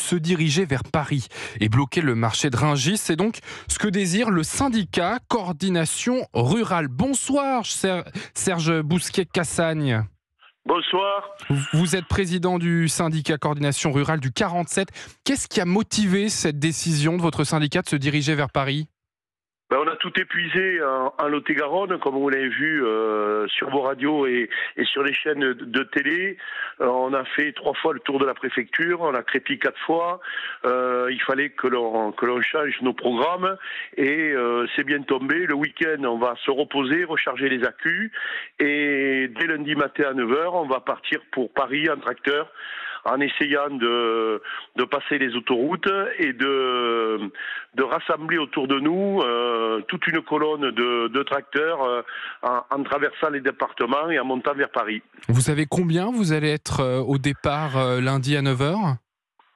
se diriger vers Paris et bloquer le marché de Rungis. C'est donc ce que désire le syndicat Coordination Rurale. Bonsoir Serge Bousquet-Cassagne. Bonsoir. Vous êtes président du syndicat Coordination Rurale du 47. Qu'est-ce qui a motivé cette décision de votre syndicat de se diriger vers Paris ? On a tout épuisé en Lot-et-Garonne, comme vous l'avez vu sur vos radios et sur les chaînes de télé. On a fait 3 fois le tour de la préfecture, on a crépi 4 fois. Il fallait que l'on change nos programmes et c'est bien tombé. Le week-end, on va se reposer, recharger les accus et dès lundi matin à 9h, on va partir pour Paris en tracteur, en essayant de passer les autoroutes et de rassembler autour de nous toute une colonne de tracteurs en traversant les départements et en montant vers Paris. Vous savez combien vous allez être au départ lundi à 9h ?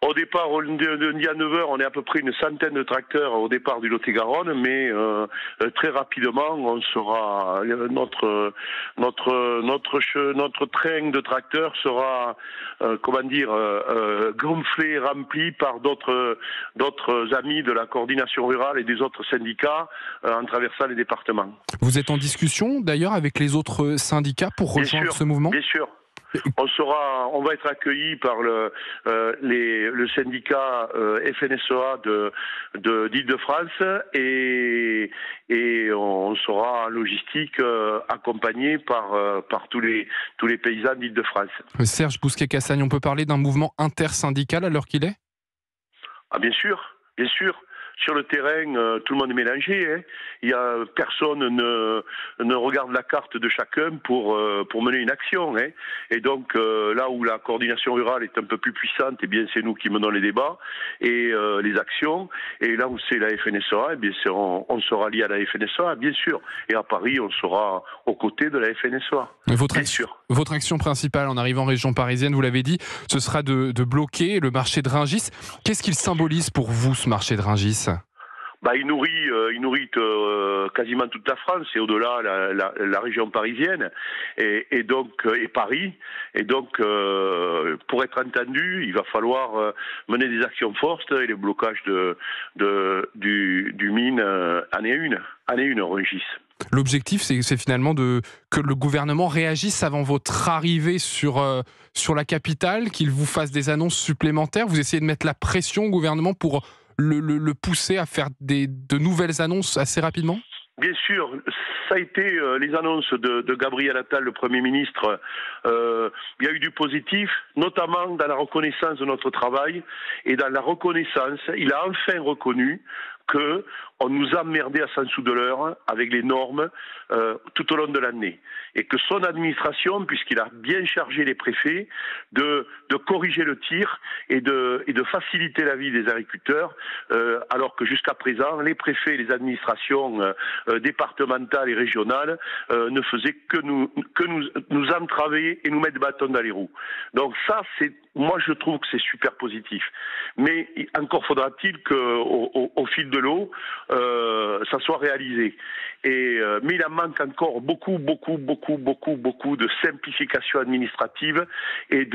Au départ, lundi à 9h, on est à peu près une centaine de tracteurs au départ du Lot-et-Garonne, mais très rapidement, on sera notre train de tracteurs sera gonflé, rempli par d'autres amis de la coordination rurale et des autres syndicats en traversant les départements. Vous êtes en discussion d'ailleurs avec les autres syndicats pour rejoindre ce mouvement ? Bien sûr. On va être accueillis par le syndicat FNSEA d'Île-de-France et on sera en logistique accompagné par tous les paysans d'Île-de-France. Serge Bousquet-Cassagne, on peut parler d'un mouvement intersyndical à l'heure qu'il est ? Ah bien sûr. Sur le terrain, tout le monde est mélangé. Personne ne regarde la carte de chacun pour mener une action. Et donc, là où la coordination rurale est un peu plus puissante, c'est nous qui menons les débats et les actions. Et là où c'est la FNSEA, on sera lié à la FNSEA, bien sûr. Et à Paris, on sera aux côtés de la FNSEA. Votre action principale en arrivant en région parisienne, vous l'avez dit, ce sera de bloquer le marché de Rungis. Qu'est-ce qu'il symbolise pour vous, ce marché de Rungis ? Il nourrit quasiment toute la France et au-delà la région parisienne et Paris. Et donc, pour être entendu, il va falloir mener des actions fortes et les blocages du mine année une, Rungis. L'objectif, c'est finalement que le gouvernement réagisse avant votre arrivée sur la capitale, qu'il vous fasse des annonces supplémentaires. Vous essayez de mettre la pression au gouvernement pour le pousser à faire de nouvelles annonces assez rapidement ? Bien sûr, ça a été les annonces de Gabriel Attal, le Premier ministre. Il y a eu du positif, notamment dans la reconnaissance de notre travail et dans la reconnaissance, il a enfin reconnu qu'on nous a emmerdés à 100 sous de l'heure avec les normes tout au long de l'année. Et que son administration, puisqu'il a bien chargé les préfets de corriger le tir et de faciliter la vie des agriculteurs, alors que jusqu'à présent, les préfets et les administrations départementales et régionales ne faisaient que nous entraver et nous mettre des bâtons dans les roues. Donc ça, moi je trouve que c'est super positif. Mais encore faudra-t-il qu'au fil de l'eau, ça soit réalisé. Mais il en manque encore beaucoup de simplification administrative et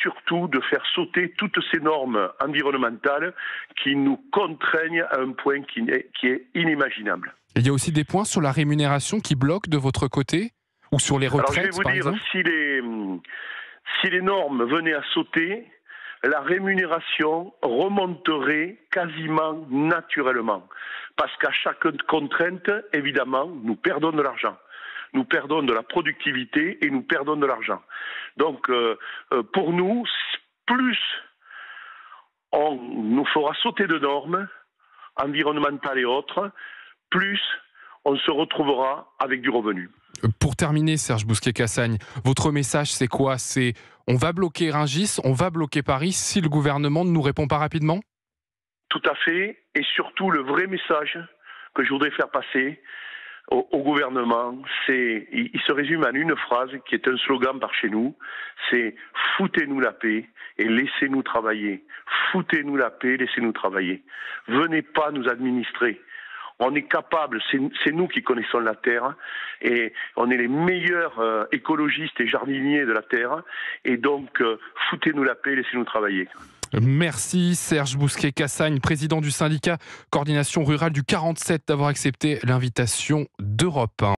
surtout de faire sauter toutes ces normes environnementales qui nous contraignent à un point qui est inimaginable. Il y a aussi des points sur la rémunération qui bloquent de votre côté ou sur les retraites, par exemple ? Si les normes venaient à sauter, la rémunération remonterait quasiment naturellement. Parce qu'à chaque contrainte, évidemment, nous perdons de l'argent. Nous perdons de la productivité et nous perdons de l'argent. Donc, pour nous, plus on nous fera sauter de normes environnementales et autres, plus on se retrouvera avec du revenu. Pour terminer, Serge Bousquet-Cassagne, votre message, c'est quoi ? C'est on va bloquer Rungis, on va bloquer Paris si le gouvernement ne nous répond pas rapidement ? Tout à fait. Et surtout, le vrai message que je voudrais faire passer au gouvernement, il se résume en une phrase qui est un slogan par chez nous, c'est « Foutez-nous la paix et laissez-nous travailler. Foutez-nous la paix, laissez-nous travailler. Venez pas nous administrer. » On est capable, c'est nous qui connaissons la terre et on est les meilleurs écologistes et jardiniers de la terre et donc foutez-nous la paix, laissez-nous travailler. Merci Serge Bousquet-Cassagne, président du syndicat Coordination Rurale du 47, d'avoir accepté l'invitation d'Europe 1.